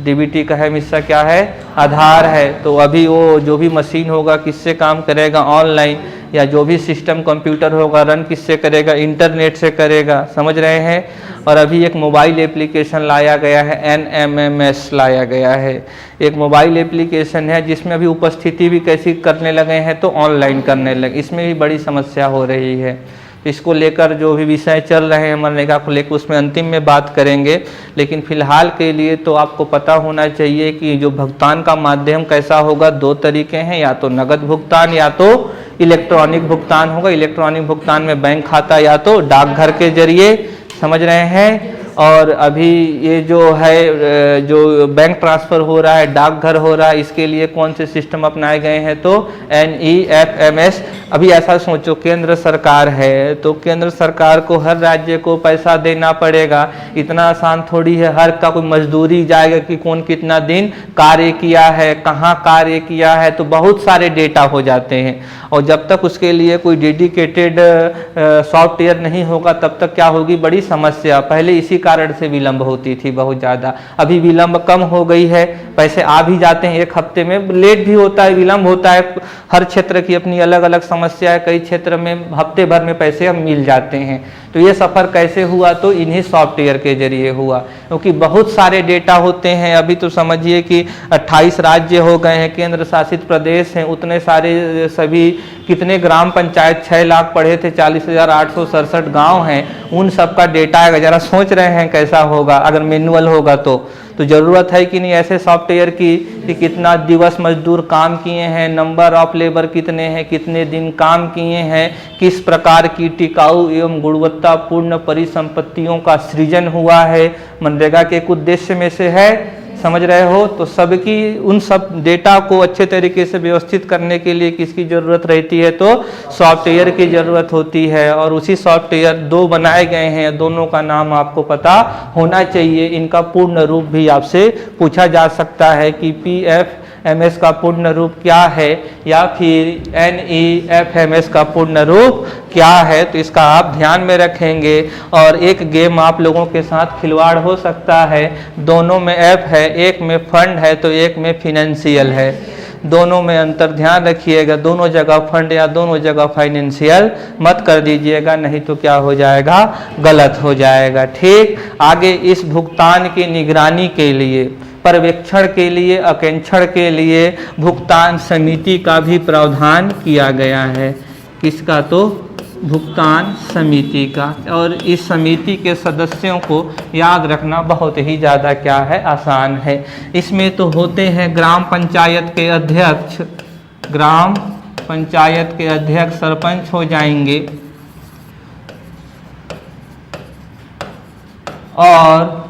डीबीटी का अहम हिस्सा क्या है, आधार है। तो अभी वो जो भी मशीन होगा किससे काम करेगा, ऑनलाइन। या जो भी सिस्टम कंप्यूटर होगा रन किससे करेगा, इंटरनेट से करेगा, समझ रहे हैं। और अभी एक मोबाइल एप्लीकेशन लाया गया है, NMMS लाया गया है, एक मोबाइल एप्लीकेशन है जिसमें अभी उपस्थिति भी कैसी करने लगे हैं, तो ऑनलाइन करने लगे, इसमें भी बड़ी समस्या हो रही है। इसको लेकर जो भी विषय चल रहे हैं मनरेगा को लेकर उसमें अंतिम में बात करेंगे, लेकिन फिलहाल के लिए तो आपको पता होना चाहिए कि जो भुगतान का माध्यम कैसा होगा, दो तरीके हैं, या तो नगद भुगतान या तो इलेक्ट्रॉनिक भुगतान होगा। इलेक्ट्रॉनिक भुगतान में बैंक खाता या तो डाकघर के जरिए, समझ रहे हैं। और अभी ये जो है जो बैंक ट्रांसफ़र हो रहा है, डाकघर हो रहा है, इसके लिए कौन से सिस्टम अपनाए गए हैं, तो NEFMS। अभी ऐसा सोचो केंद्र सरकार है तो केंद्र सरकार को हर राज्य को पैसा देना पड़ेगा, इतना आसान थोड़ी है। हर का कोई मजदूरी जाएगा कि कौन कितना दिन कार्य किया है, कहाँ कार्य किया है, तो बहुत सारे डेटा हो जाते हैं। और जब तक उसके लिए कोई डेडिकेटेड सॉफ्टवेयर नहीं होगा तब तक क्या होगी, बड़ी समस्या। पहले इसी कारण से विलंब होती थी बहुत ज़्यादा, अभी विलंब कम हो गई है, पैसे आ भी जाते हैं 1 हफ्ते में, लेट भी होता है, विलंब होता है। हर क्षेत्र की अपनी अलग अलग समस्या है, कई क्षेत्र में हफ्ते भर में पैसे हम मिल जाते हैं। तो ये सफ़र कैसे हुआ, तो इन्हीं सॉफ्टवेयर के जरिए हुआ, क्योंकि बहुत सारे डेटा होते हैं। अभी तो समझिए कि 28 राज्य हो गए हैं, केंद्र शासित प्रदेश हैं, उतने सारे सभी कितने ग्राम पंचायत, 6 लाख पढ़े थे, 40,867 गाँव हैं, उन सब का डेटा है। ज़रा सोच रहे हैं कैसा होगा अगर मैनुअल होगा तो ज़रूरत है कि नहीं ऐसे सॉफ्टवेयर की, कि कितना दिवस मजदूर काम किए हैं, नंबर ऑफ लेबर कितने हैं, कितने दिन काम किए हैं, किस प्रकार की टिकाऊ एवं गुणवत्तापूर्ण परिसंपत्तियों का सृजन हुआ है, मनरेगा के एक उद्देश्य में से है, समझ रहे हो। तो सबकी उन सब डेटा को अच्छे तरीके से व्यवस्थित करने के लिए किसकी ज़रूरत रहती है, तो सॉफ्टवेयर की ज़रूरत होती है। और उसी सॉफ्टवेयर 2 बनाए गए हैं, दोनों का नाम आपको पता होना चाहिए। इनका पूर्ण रूप भी आपसे पूछा जा सकता है कि PFMS का पूर्ण रूप क्या है या फिर NEFMS का पूर्ण रूप क्या है, तो इसका आप ध्यान में रखेंगे। और एक गेम आप लोगों के साथ खिलवाड़ हो सकता है, दोनों में ऐप है, एक में फंड है तो एक में फिनेंशियल है, दोनों में अंतर ध्यान रखिएगा। दोनों जगह फंड या दोनों जगह फाइनेंशियल मत कर दीजिएगा, नहीं तो क्या हो जाएगा, गलत हो जाएगा। ठीक, आगे इस भुगतान की निगरानी के लिए, पर्यवेक्षण के लिए, आकेक्षण के लिए भुगतान समिति का भी प्रावधान किया गया है। किसका, तो भुगतान समिति का। और इस समिति के सदस्यों को याद रखना बहुत ही ज़्यादा क्या है, आसान है। इसमें तो होते हैं ग्राम पंचायत के अध्यक्ष, ग्राम पंचायत के अध्यक्ष सरपंच हो जाएंगे, और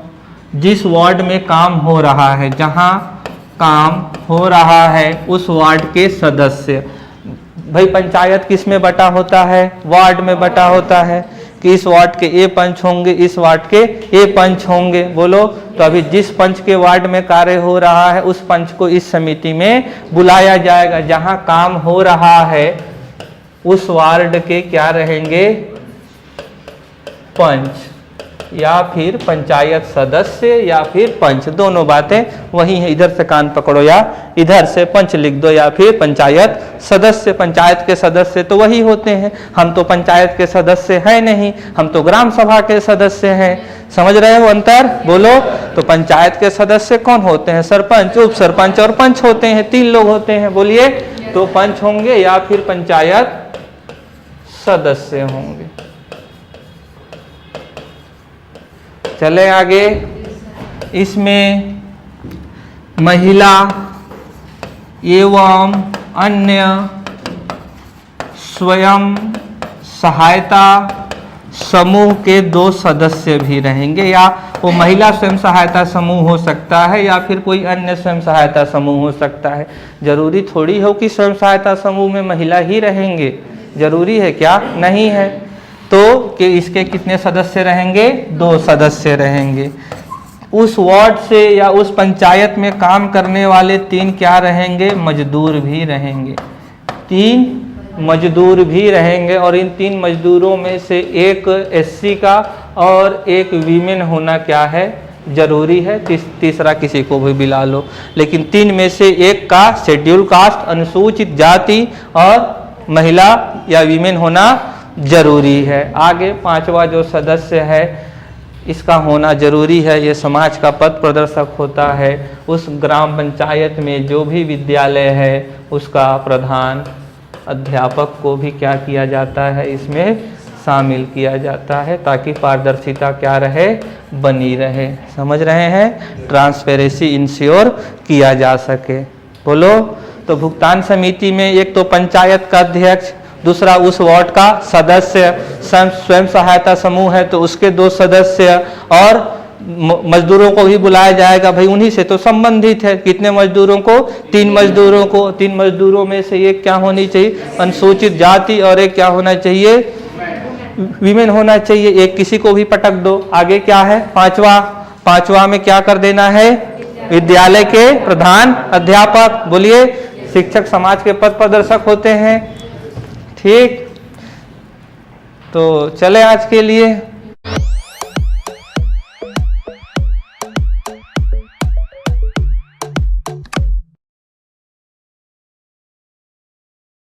जिस वार्ड में काम हो रहा है, जहां काम हो रहा है उस वार्ड के सदस्य। भाई पंचायत किस में बटा होता है, वार्ड में बटा होता है, कि इस वार्ड के ए पंच होंगे, इस वार्ड के ए पंच होंगे, बोलो। तो अभी जिस पंच के वार्ड में कार्य हो रहा है उस पंच को इस समिति में बुलाया जाएगा। जहां काम हो रहा है उस वार्ड के क्या रहेंगे, पंच या फिर पंचायत सदस्य या फिर पंच, दोनों बातें वही है। इधर से कान पकड़ो या इधर से पंच लिख दो, या फिर पंचायत सदस्य। पंचायत के सदस्य तो वही होते हैं, हम तो पंचायत के सदस्य हैं नहीं, हम तो ग्राम सभा के सदस्य हैं। समझ रहे हो अंतर, बोलो। तो पंचायत के सदस्य कौन होते हैं, सरपंच, उप सरपंच और पंच होते हैं, 3 लोग होते हैं, बोलिए। तो पंच होंगे या फिर पंचायत सदस्य होंगे। चले आगे, इसमें महिला एवं अन्य स्वयं सहायता समूह के 2 सदस्य भी रहेंगे, या वो महिला स्वयं सहायता समूह हो सकता है या फिर कोई अन्य स्वयं सहायता समूह हो सकता है। जरूरी थोड़ी हो कि स्वयं सहायता समूह में महिला ही रहेंगे, जरूरी है क्या, नहीं है। तो कि इसके कितने सदस्य रहेंगे, 2 सदस्य रहेंगे। उस वार्ड से या उस पंचायत में काम करने वाले 3 क्या रहेंगे, मजदूर भी रहेंगे, 3 मजदूर भी रहेंगे। और इन 3 मजदूरों में से एक SC का और एक वीमेन होना क्या है, जरूरी है। तीसरा किसी को भी बुला लो, लेकिन 3 में से एक का शेड्यूल कास्ट, अनुसूचित जाति और महिला या वीमेन होना जरूरी है। आगे पांचवा जो सदस्य है इसका होना जरूरी है, ये समाज का पथ प्रदर्शक होता है। उस ग्राम पंचायत में जो भी विद्यालय है उसका प्रधान अध्यापक को भी क्या किया जाता है, इसमें शामिल किया जाता है, ताकि पारदर्शिता क्या रहे, बनी रहे। समझ रहे हैं, ट्रांसपेरेंसी इंश्योर किया जा सके। बोलो। तो भुगतान समिति में एक तो पंचायत का अध्यक्ष, दूसरा उस वार्ड का सदस्य, स्वयं सहायता समूह है तो उसके 2 सदस्य, और मजदूरों को भी बुलाया जाएगा, भाई उन्हीं से तो संबंधित है। कितने मजदूरों को? 3 मजदूरों को। 3 मजदूरों में से एक क्या होनी चाहिए, अनुसूचित जाति, और एक क्या होना चाहिए, वीमेन होना चाहिए। एक किसी को भी पटक दो। आगे क्या है, पांचवा में क्या कर देना है, विद्यालय के प्रधान अध्यापक। बोलिए। शिक्षक समाज के पथ प्रदर्शक होते हैं। ठीक, तो चले आज के लिए।